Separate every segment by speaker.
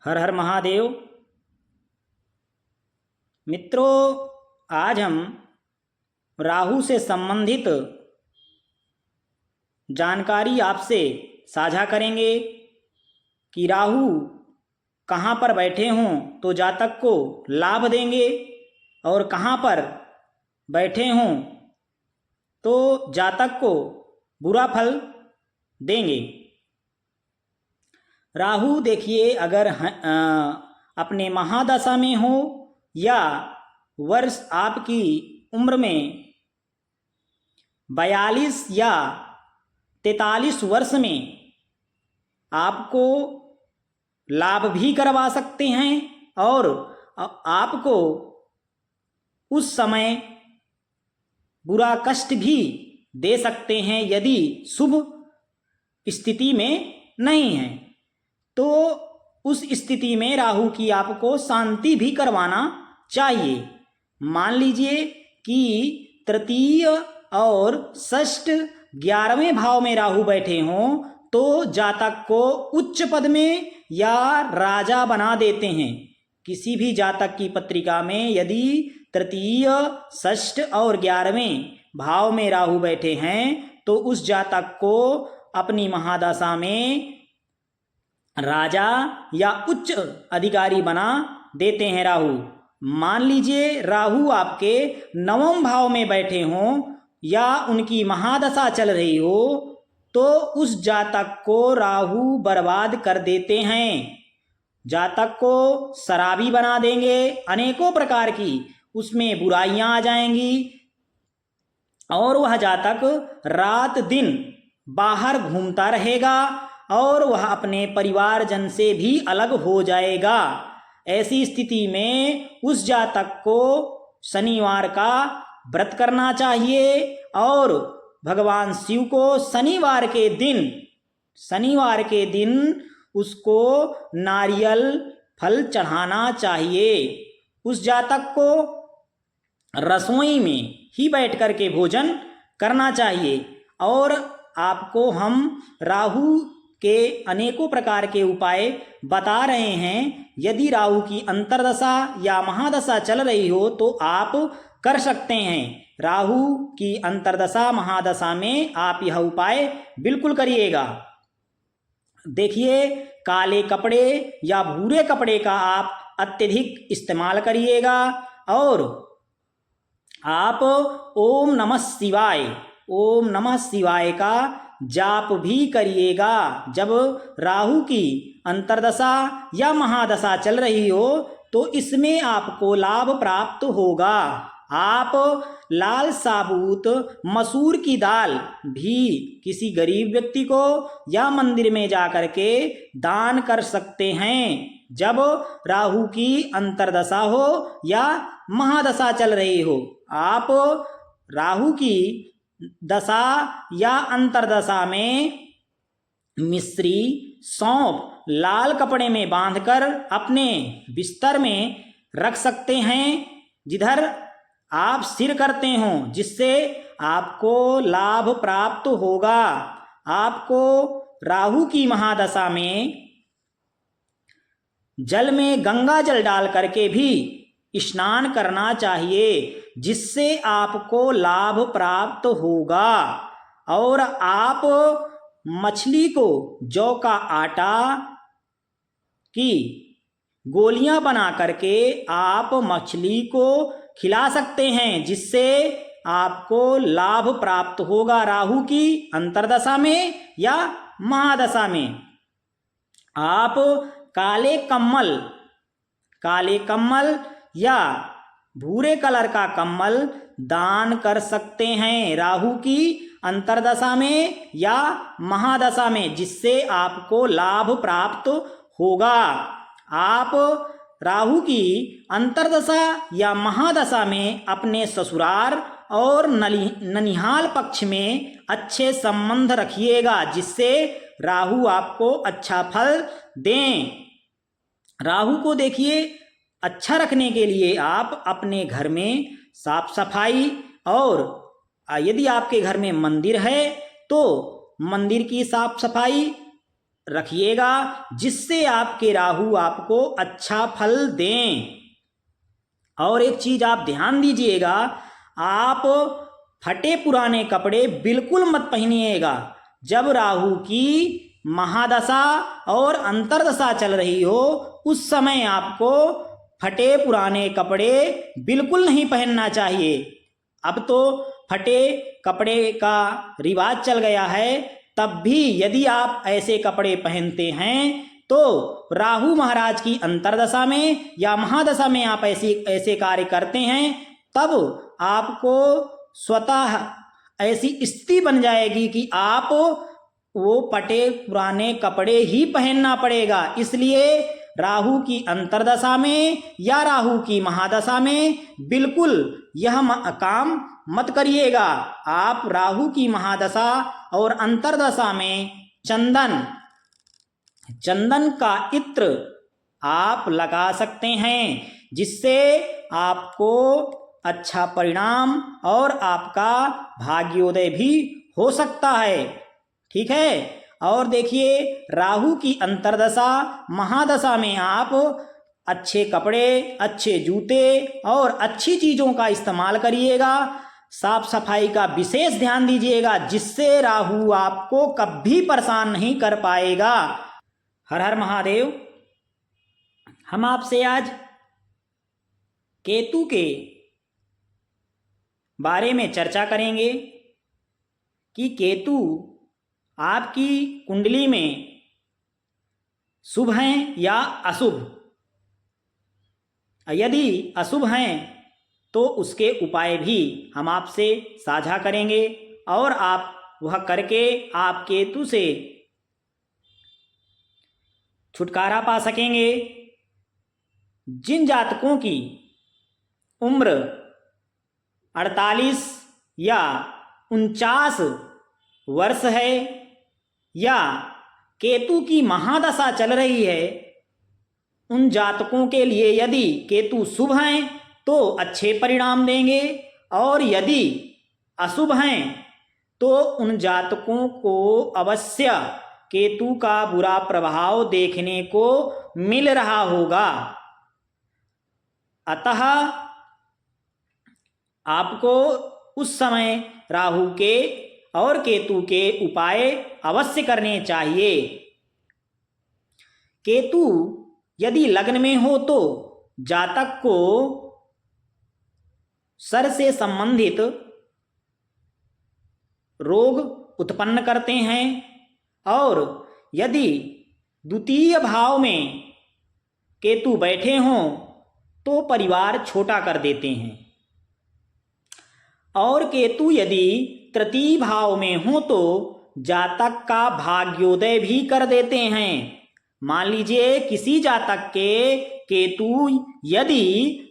Speaker 1: हर हर महादेव। मित्रों, आज हम राहु से संबंधित जानकारी आपसे साझा करेंगे कि राहु कहाँ पर बैठे हों तो जातक को लाभ देंगे और कहाँ पर बैठे हों तो जातक को बुरा फल देंगे। राहु देखिए, अगर अपने महादशा में हो या वर्ष आपकी उम्र में 42 या 43 वर्ष में आपको लाभ भी करवा सकते हैं और आपको उस समय बुरा कष्ट भी दे सकते हैं यदि शुभ स्थिति में नहीं है। तो उस स्थिति में राहु की आपको शांति भी करवाना चाहिए। मान लीजिए कि तृतीय और षष्ठ 11वें भाव में राहु बैठे हों तो जातक को उच्च पद में या राजा बना देते हैं। किसी भी जातक की पत्रिका में यदि तृतीय, षष्ठ और 11वें भाव में राहु बैठे हैं तो उस जातक को अपनी महादशा में राजा या उच्च अधिकारी बना देते हैं राहु। मान लीजिए राहु आपके 9वें भाव में बैठे हों या उनकी महादशा चल रही हो तो उस जातक को राहु बर्बाद कर देते हैं। जातक को शराबी बना देंगे, अनेकों प्रकार की उसमें बुराइयां आ जाएंगी और वह जातक रात दिन बाहर घूमता रहेगा और वह अपने परिवारजन से भी अलग हो जाएगा। ऐसी स्थिति में उस जातक को शनिवार का व्रत करना चाहिए और भगवान शिव को शनिवार के दिन उसको नारियल फल चढ़ाना चाहिए। उस जातक को रसोई में ही बैठ कर के भोजन करना चाहिए। और आपको हम राहु के अनेकों प्रकार के उपाय बता रहे हैं। यदि राहु की अंतर्दशा या महादशा चल रही हो तो आप कर सकते हैं। राहु की अंतर्दशा महादशा में आप यह उपाय बिल्कुल करिएगा। देखिए, काले कपड़े या भूरे कपड़े का आप अत्यधिक इस्तेमाल करिएगा और आप ओम नमः शिवाय का जाप भी करिएगा। जब राहु की अंतर्दशा या महादशा चल रही हो तो इसमें आपको लाभ प्राप्त होगा। आप लाल साबुत मसूर की दाल भी किसी गरीब व्यक्ति को या मंदिर में जाकर के दान कर सकते हैं। जब राहु की अंतर्दशा हो या महादशा चल रही हो, आप राहु की दशा या अंतर्दशा में मिश्री, सौंफ लाल कपड़े में बांधकर अपने बिस्तर में रख सकते हैं जिधर आप सिर करते हो, जिससे आपको लाभ प्राप्त होगा। आपको राहु की महादशा में जल में गंगा जल डाल करके भी स्नान करना चाहिए, जिससे आपको लाभ प्राप्त होगा। और आप मछली को जौ का आटा की गोलियां बना करके आप मछली को खिला सकते हैं, जिससे आपको लाभ प्राप्त होगा राहु की अंतर्दशा में या महादशा में। आप काले कम्बल या भूरे कलर का कम्बल दान कर सकते हैं राहु की अंतर्दशा में या महादशा में, जिससे आपको लाभ प्राप्त होगा। आप राहु की अंतर्दशा या महादशा में अपने ससुराल और ननिहाल पक्ष में अच्छे संबंध रखिएगा, जिससे राहु आपको अच्छा फल दें। राहु को देखिए, अच्छा रखने के लिए आप अपने घर में साफ सफाई और यदि आपके घर में मंदिर है तो मंदिर की साफ सफाई रखिएगा, जिससे आपके राहु आपको अच्छा फल दें। और एक चीज आप ध्यान दीजिएगा, आप फटे पुराने कपड़े बिल्कुल मत पहनिएगा। जब राहु की महादशा और अंतर्दशा चल रही हो उस समय आपको फटे पुराने कपड़े बिल्कुल नहीं पहनना चाहिए। अब तो फटे कपड़े का रिवाज चल गया है, तब भी यदि आप ऐसे कपड़े पहनते हैं तो राहु महाराज की अंतर्दशा में या महादशा में आप ऐसे कार्य करते हैं, तब आपको स्वतः ऐसी स्थिति बन जाएगी कि आप वो फटे पुराने कपड़े ही पहनना पड़ेगा। इसलिए राहु की अंतर्दशा में या राहु की महादशा में बिल्कुल यह काम मत करिएगा। आप राहु की महादशा और अंतर्दशा में चंदन का इत्र आप लगा सकते हैं, जिससे आपको अच्छा परिणाम और आपका भाग्योदय भी हो सकता है। ठीक है। और देखिए, राहु की अंतर्दशा महादशा में आप अच्छे कपड़े, अच्छे जूते और अच्छी चीज़ों का इस्तेमाल करिएगा। साफ सफाई का विशेष ध्यान दीजिएगा, जिससे राहु आपको कभी परेशान नहीं कर पाएगा। हर हर महादेव। हम आपसे आज केतु के बारे में चर्चा करेंगे कि केतु आपकी कुंडली में शुभ हैं या अशुभ। यदि अशुभ हैं तो उसके उपाय भी हम आपसे साझा करेंगे और आप वह करके आप केतु से छुटकारा पा सकेंगे। जिन जातकों की उम्र 48 या 49 वर्ष है या केतु की महादशा चल रही है, उन जातकों के लिए यदि केतु शुभ हैं तो अच्छे परिणाम देंगे, और यदि अशुभ हैं तो उन जातकों को अवश्य केतु का बुरा प्रभाव देखने को मिल रहा होगा। अतः आपको उस समय राहु के और केतु के उपाय अवश्य करने चाहिए। केतु यदि लग्न में हो तो जातक को सर से संबंधित रोग उत्पन्न करते हैं, और यदि द्वितीय भाव में केतु बैठे हों तो परिवार छोटा कर देते हैं, और केतु यदि तृतीय भाव में हो तो जातक का भाग्योदय भी कर देते हैं। मान लीजिए किसी जातक के केतु यदि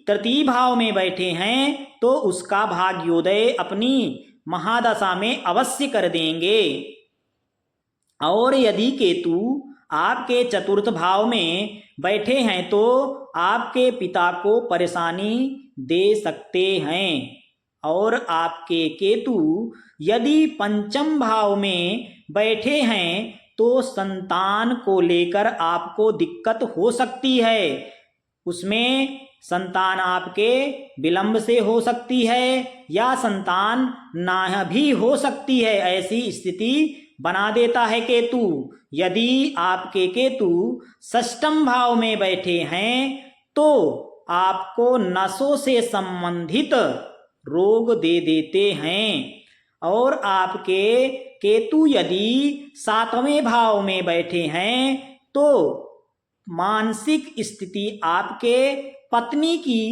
Speaker 1: तृतीय भाव में बैठे हैं तो उसका भाग्योदय अपनी महादशा में अवश्य कर देंगे। और यदि केतु आपके चतुर्थ भाव में बैठे हैं तो आपके पिता को परेशानी दे सकते हैं। और आपके केतु यदि पंचम भाव में बैठे हैं तो संतान को लेकर आपको दिक्कत हो सकती है। उसमें संतान आपके विलंब से हो सकती है या संतान ना भी हो सकती है, ऐसी स्थिति बना देता है केतु। यदि आपके केतु षष्ठम भाव में बैठे हैं तो आपको नसों से संबंधित रोग दे देते हैं। और आपके केतु यदि सातवें भाव में बैठे हैं तो मानसिक स्थिति आपके पत्नी की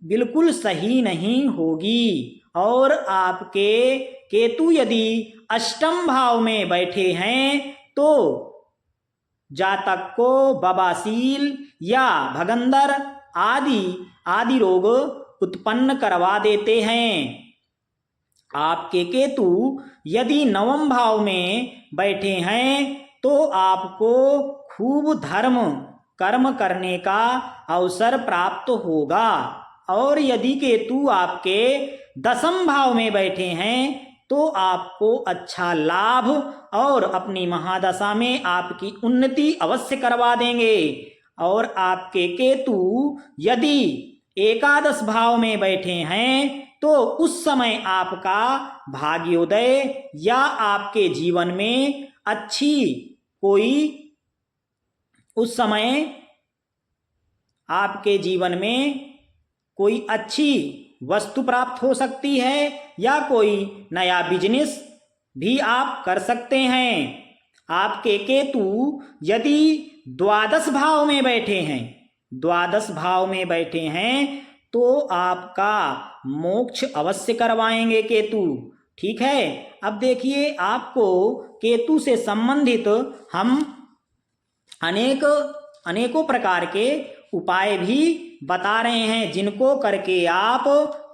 Speaker 1: बिल्कुल सही नहीं होगी। और आपके केतु यदि अष्टम भाव में बैठे हैं तो जातक को बवासीर या भगंदर आदि रोग उत्पन्न करवा देते हैं। आपके केतु यदि नवम भाव में बैठे हैं तो आपको खूब धर्म कर्म करने का अवसर प्राप्त होगा। और यदि केतु आपके दसम भाव में बैठे हैं तो आपको अच्छा लाभ और अपनी महादशा में आपकी उन्नति अवश्य करवा देंगे। और आपके केतु यदि एकादश भाव में बैठे हैं तो उस समय आपका भाग्योदय या आपके जीवन में अच्छी कोई उस समय आपके जीवन में कोई अच्छी वस्तु प्राप्त हो सकती है या कोई नया बिजनेस भी आप कर सकते हैं। आपके केतु यदि द्वादश भाव में बैठे हैं, द्वादश भाव में बैठे हैं तो आपका मोक्ष अवश्य करवाएंगे केतु। ठीक है, अब देखिए आपको केतु से संबंधित हम अनेकों प्रकार के उपाय भी बता रहे हैं जिनको करके आप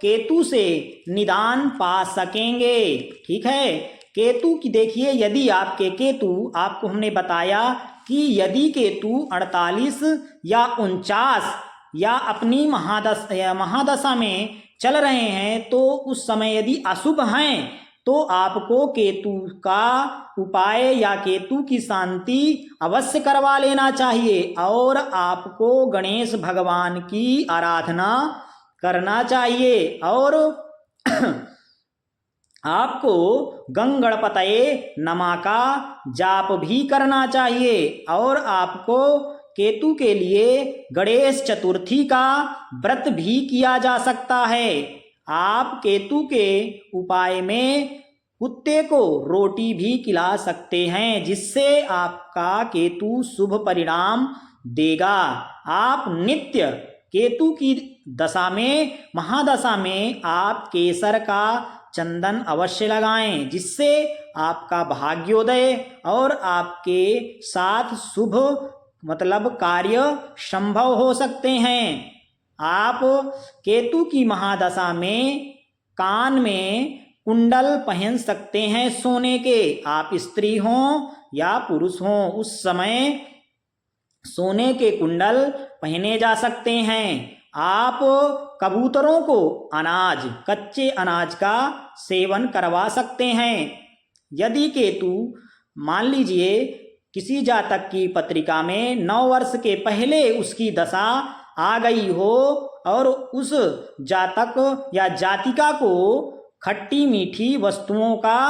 Speaker 1: केतु से निदान पा सकेंगे। ठीक है, केतु की देखिए, यदि आपके केतु, आपको हमने बताया कि यदि केतु 48 या 49 या अपनी महादशा में चल रहे हैं तो उस समय यदि अशुभ हैं तो आपको केतु का उपाय या केतु की शांति अवश्य करवा लेना चाहिए और आपको गणेश भगवान की आराधना करना चाहिए और आपको गंगणपतये नमः का जाप भी करना चाहिए और आपको केतु के लिए गणेश चतुर्थी का व्रत भी किया जा सकता है। आप केतु के उपाय में कुत्ते को रोटी भी खिला सकते हैं जिससे आपका केतु शुभ परिणाम देगा। आप नित्य केतु की दशा में, महादशा में आप केसर का चंदन अवश्य लगाएं जिससे आपका भाग्योदय और आपके साथ शुभ मतलब कार्य संभव हो सकते हैं। आप केतु की महादशा में कान में कुंडल पहन सकते हैं सोने के। आप स्त्री हों या पुरुष हों, उस समय सोने के कुंडल पहने जा सकते हैं। आप कबूतरों को अनाज, कच्चे अनाज का सेवन करवा सकते हैं। यदि केतु मान लीजिए किसी जातक की पत्रिका में 9 वर्ष के पहले उसकी दशा आ गई हो और उस जातक या जातिका को खट्टी मीठी वस्तुओं का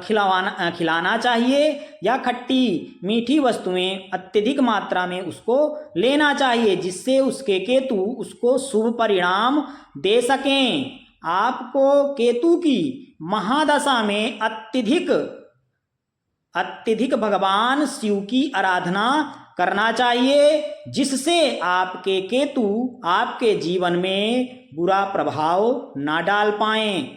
Speaker 1: खिलाना चाहिए या खट्टी मीठी वस्तुएं अत्यधिक मात्रा में उसको लेना चाहिए जिससे उसके केतु उसको शुभ परिणाम दे सकें। आपको केतु की महादशा में अत्यधिक भगवान शिव की आराधना करना चाहिए जिससे आपके केतु आपके जीवन में बुरा प्रभाव ना डाल पाएं।